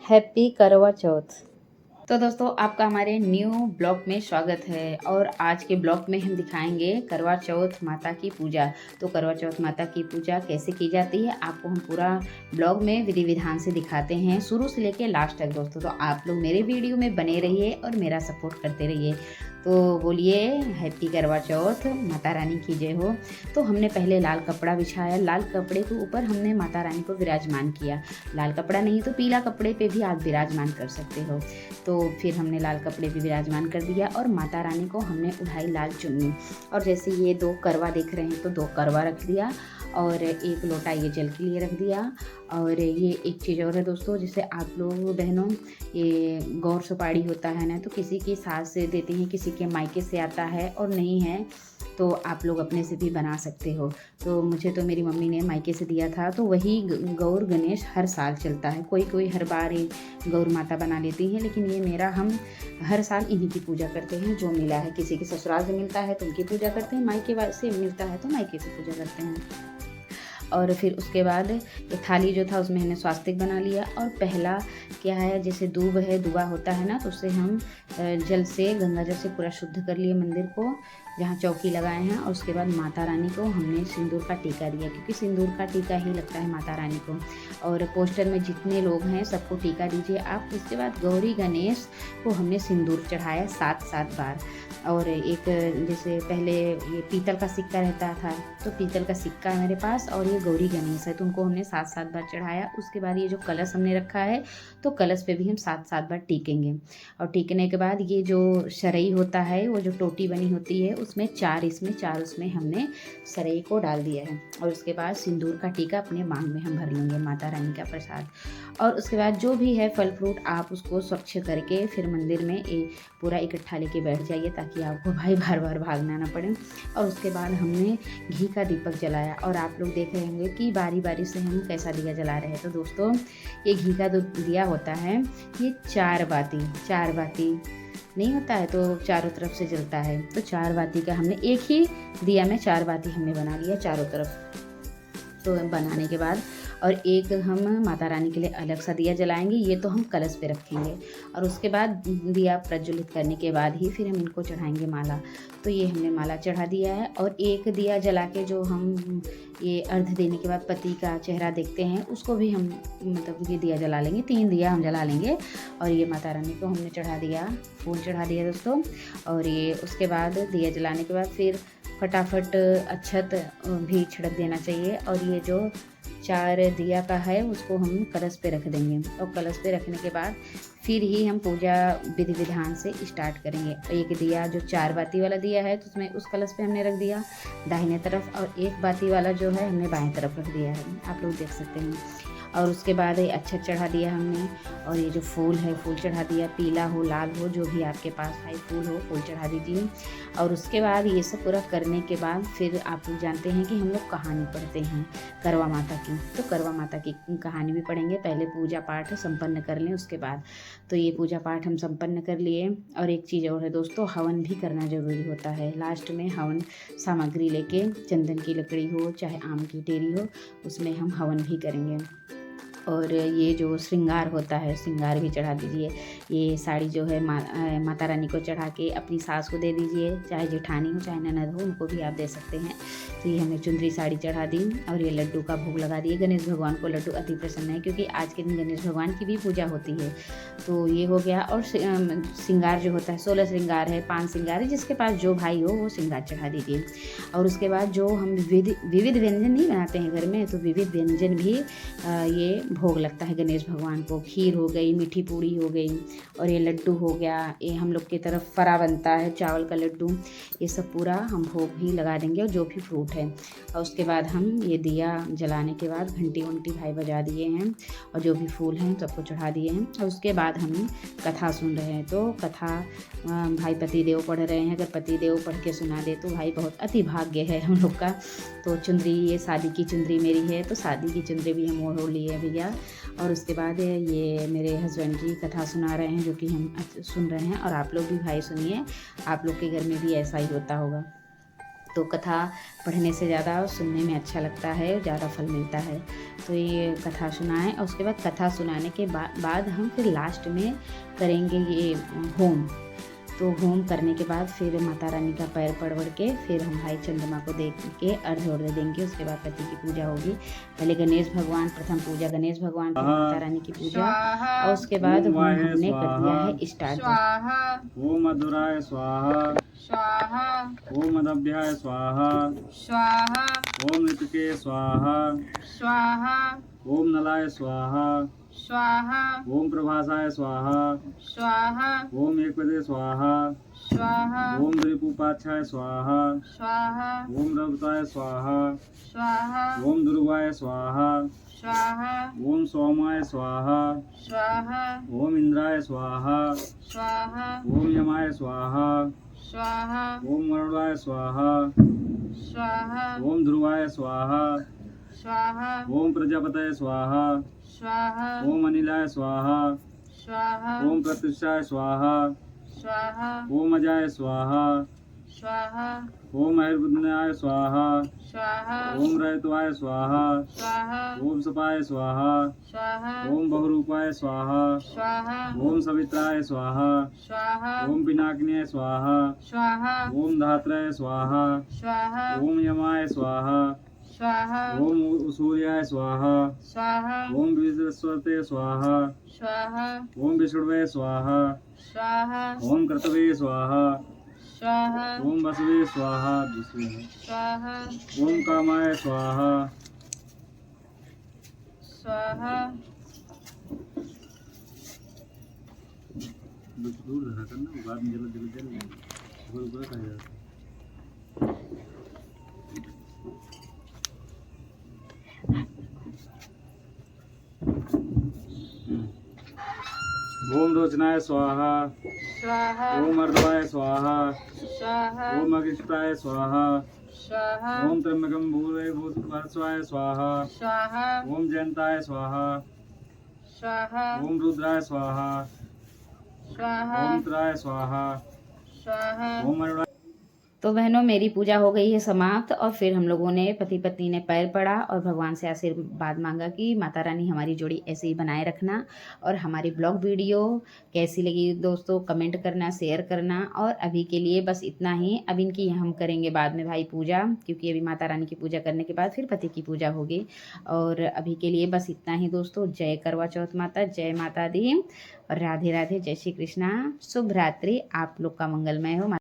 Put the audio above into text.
Happy करवा चौथ। तो दोस्तों आपका हमारे न्यू ब्लॉग में स्वागत है और आज के ब्लॉग में हम दिखाएंगे करवा चौथ माता की पूजा। तो करवा चौथ माता की पूजा कैसे की जाती है आपको हम पूरा ब्लॉग में विधि विधान से दिखाते हैं शुरू से लेकर लास्ट तक दोस्तों। तो आप लोग मेरे वीडियो में बने रहिए और मेरा सपोर्ट करते रहिए। तो बोलिए हैप्पी करवा चौथ, माता रानी की जय हो। तो हमने पहले लाल कपड़ा बिछाया, लाल कपड़े के ऊपर हमने माता रानी को विराजमान किया। लाल कपड़ा नहीं तो पीला कपड़े पे भी आप विराजमान कर सकते हो। तो फिर हमने लाल कपड़े पे विराजमान कर दिया और माता रानी को हमने उठाई लाल चुन्नी। और जैसे ये 2 करवा देख रहे हैं तो 2 करवा रख दिया और 1 लोटा ये जल के लिए रख दिया। और ये एक चीज़ और है दोस्तों, जैसे आप लोग बहनों ये गौर सुपाड़ी होता है ना, तो किसी की सास से देते हैं, किसी के मायके से आता है और नहीं है तो आप लोग अपने से भी बना सकते हो। तो मुझे तो मेरी मम्मी ने मायके से दिया था, तो वही गौर गणेश हर साल चलता है। कोई कोई हर बार ही गौर माता बना लेती हैं, लेकिन ये मेरा हम हर साल इन्हीं की पूजा करते हैं। जो मिला है, किसी के ससुराल से मिलता है तो उनकी पूजा करते हैं, मायके से मिलता है तो मायके से पूजा करते हैं। और फिर उसके बाद ये थाली जो था उसमें हमने स्वास्तिक बना लिया। और पहला क्या है, जैसे दूब है, दुआ होता है ना, तो उससे हम जल से, गंगा जल से पूरा शुद्ध कर लिए मंदिर को जहाँ चौकी लगाए हैं। और उसके बाद माता रानी को हमने सिंदूर का टीका दिया, क्योंकि सिंदूर का टीका ही लगता है माता रानी को। और पोस्टर में जितने लोग हैं सबको टीका दीजिए आप। उसके बाद गौरी गणेश को हमने सिंदूर चढ़ाया 7 बार। और एक जैसे पहले ये पीतल का सिक्का रहता था, तो पीतल का सिक्का है मेरे पास, और ये गौरी गणेश है तो उनको हमने 7 बार चढ़ाया। उसके बाद ये जो कलश हमने रखा है तो कलश पे भी हम 7 बार टीकेंगे। और टीकने के बाद ये जो शरई होता है, वो जो टोटी बनी होती है उसमें 4 इसमें 4 उसमें हमने शरई को डाल दिया है। और उसके बाद सिंदूर का टीका अपने मांग में हम भर लेंगे, माता रानी का प्रसाद। और उसके बाद जो भी है फल फ्रूट आप उसको स्वच्छ करके फिर मंदिर में पूरा इकट्ठा लेके बैठ जाइए, ताकि आपको भाई बार बार भागना ना पड़े। और उसके बाद हमने घी का दीपक जलाया। और आप लोग देख रहे होंगे कि बारी बारी से हम कैसा दिया जला रहे हैं। तो दोस्तों ये घी का जो दिया होता है, ये 4 बाती नहीं होता है तो चारों तरफ से जलता है। तो 4 बाती का हमने एक ही दिया में 4 बाती हमने बना लिया चारों तरफ। तो बनाने के बाद और एक हम माता रानी के लिए अलग सा दिया जलाएंगे, ये तो हम कलश पे रखेंगे। और उसके बाद दिया प्रज्वलित करने के बाद ही फिर हम इनको चढ़ाएंगे माला। तो ये हमने माला चढ़ा दिया है। और एक दिया जला के जो हम ये अर्घ देने के बाद पति का चेहरा देखते हैं, उसको भी हम मतलब ये दिया जला लेंगे। 3 दिया हम जला लेंगे। और ये माता रानी को हमने चढ़ा दिया, फूल चढ़ा दिया दोस्तों। और ये उसके बाद दिया जलाने के बाद फिर फटाफट अक्षत भी छिड़क देना चाहिए। और ये जो 4 दिया का है उसको हम कलश पे रख देंगे। और कलश पे रखने के बाद फिर ही हम पूजा विधि विधान से स्टार्ट करेंगे। एक दिया जो 4 बाती वाला दिया है तो उसमें उस कलश पे हमने रख दिया दाहिने तरफ, और 1 बाती वाला जो है हमने बाएं तरफ रख दिया है, आप लोग देख सकते हैं। और उसके बाद ये अक्षत चढ़ा दिया हमने। और ये जो फूल है फूल चढ़ा दिया, पीला हो लाल हो जो भी आपके पास है फूल हो, फूल चढ़ा दीजिए। और उसके बाद ये सब पूरा करने के बाद फिर आप लोग जानते हैं कि हम लोग कहानी पढ़ते हैं करवा माता की। तो करवा माता की कहानी भी पढ़ेंगे, पहले पूजा पाठ संपन्न कर लें उसके बाद। तो ये पूजा पाठ हम संपन्न कर लिए। और एक चीज़ और है दोस्तों, हवन भी करना ज़रूरी होता है। लास्ट में हवन सामग्री लेके, चंदन की लकड़ी हो चाहे आम की टेरी हो, उसमें हम हवन भी करेंगे। और ये जो श्रृंगार होता है, श्रृंगार भी चढ़ा दीजिए। ये साड़ी जो है माता रानी को चढ़ा के अपनी सास को दे दीजिए, चाहे जेठानी हो चाहे ननद हो, उनको भी आप दे सकते हैं। तो ये हमने चुंदरी साड़ी चढ़ा दी। और ये लड्डू का भोग लगा दिए। गणेश भगवान को लड्डू अति प्रसन्न है, क्योंकि आज के दिन गणेश भगवान की भी पूजा होती है। तो ये हो गया। और श्रृंगार जो होता है 16 श्रृंगार है, 5 श्रृंगार है, जिसके पास जो भाई हो वो श्रृंगार चढ़ा दीजिए। और उसके बाद जो हम विविध व्यंजन नहीं बनाते हैं घर में, तो विविध व्यंजन भी ये भोग लगता है गणेश भगवान को। खीर हो गई, मीठी पूड़ी हो गई, और ये लड्डू हो गया। ये हम लोग की तरफ फरा बनता है, चावल का लड्डू। ये सब पूरा हम भोग भी लगा देंगे, और जो भी फ्रूट है। और उसके बाद हम ये दिया जलाने के बाद घंटी वंटी भाई बजा दिए हैं, और जो भी फूल हैं सबको चढ़ा दिए हैं। और उसके बाद हम कथा सुन रहे हैं। तो कथा भाई पति देव पढ़ रहे हैं। अगर पति देव पढ़ के सुना दे तो भाई बहुत अति भाग्य है हम लोग का। तो चुंदरी, ये शादी की चुंदरी मेरी है, तो शादी की चुंदरी भी हम ओढ़ लिए भैया। और उसके बाद ये मेरे हस्बैंड जी कथा सुना रहे हैं, जो कि हम सुन रहे हैं। और आप लोग भी भाई सुनिए, आप लोग के घर में भी ऐसा ही होता होगा। तो कथा पढ़ने से ज़्यादा सुनने में अच्छा लगता है, ज़्यादा फल मिलता है। तो ये कथा सुनाएं और उसके बाद कथा सुनाने के बाद हम फिर लास्ट में करेंगे ये होम। तो होम करने के बाद फिर माता रानी का पैर पड़वड़ के फिर हम भाई चंद्रमा को देख के अर्घ्य देंगे। उसके बाद पति की पूजा होगी। पहले गणेश भगवान, प्रथम पूजा गणेष भगवान, फिर माता रानी की पूजा और उसके बाद होम हमने कर दिया है स्टार्ट। ओम मधुराय स्वाहा स्वाहा, ओम मदभ्याय स्वाहा स्वाहा, ओम ऋतुके स्वाहा स्वाहा, ओम नलाय स्वाहा स्वाहा, ओम प्रभासाय स्वाहा स्वाहा, ओम एकपदे स्वाहा स्वाहा, ओम द्विपुपाच्छाय स्वाहा स्वाहा, ओम रवताय स्वाहा स्वाहा, ओम दुर्गाय स्वाहा स्वाहा, ओम सोमाय स्वाहा स्वाहा, ओम इंद्राय स्वाहा स्वाहा, ओम यमाय स्वाहा स्वाहा, ओम वरुणाय स्वाहा स्वाहा, ओम ध्रुवाय स्वाहा स्वाहा, ओम प्रजापतये स्वाहा स्वाहा, ओम अनिलाय स्वाहा स्वाहा, ओम प्रतिष्ठाय स्वाहा स्वाहा, ओम अजाय स्वाहा स्वाहा, ओम आयुर्बुद्धनाय स्वाहा स्वाहा, ओम रयतवाय स्वाहा स्वाहा, ओम सपाय स्वाहा स्वाहा, ओम बहुरूपाय स्वाहा स्वाहा, ओम सवित्राय स्वाहा स्वाहा, ओम पिनाकिन्याय स्वाहा स्वाहा, ओम धात्रय स्वाहा स्वाहा, ओम यमाय स्वाहा स्वाहा, ओम सूर्याय स्वाहा स्वाहा, ओम विश्वते स्वाहा स्वाहा, ओम विष्णुवे स्वाहा स्वाहा, ओम क्रतवे स्वाहा स्वाहा, ओम वसवे स्वाहा स्वाहा, ओम कामाय स्वाहा स्वाहा। दूर रहा करना बाद में जल जल जल गोल गोल कर जाता। ओम रोचनाय स्वाहा स्वाहा, ओम अर्धवाय स्वाहा स्वाहा, ओम अग्निष्टाय स्वाहा स्वाहा, ओम त्र्यंबकं भूरे भूतवर्षवाय स्वाहा स्वाहा, ओम जयंताय स्वाहा स्वाहा, ओम रुद्राय स्वाहा स्वाहा, ओम त्राय स्वाहा स्वाहा, ओम। तो बहनों मेरी पूजा हो गई है समाप्त और फिर हम लोगों ने पति पत्नी ने पैर पड़ा और भगवान से आशीर्वाद मांगा कि माता रानी हमारी जोड़ी ऐसे ही बनाए रखना। और हमारी ब्लॉग वीडियो कैसी लगी दोस्तों कमेंट करना, शेयर करना। और अभी के लिए बस इतना ही। अब इनकी हम करेंगे बाद में भाई पूजा, क्योंकि अभी माता रानी की पूजा करने के बाद फिर पति की पूजा होगी। और अभी के लिए बस इतना ही दोस्तों। जय करवा चौथ माता, जय माता दी और राधे राधे, जय श्री कृष्णा। शुभ रात्रि, आप लोग का मंगलमय हो।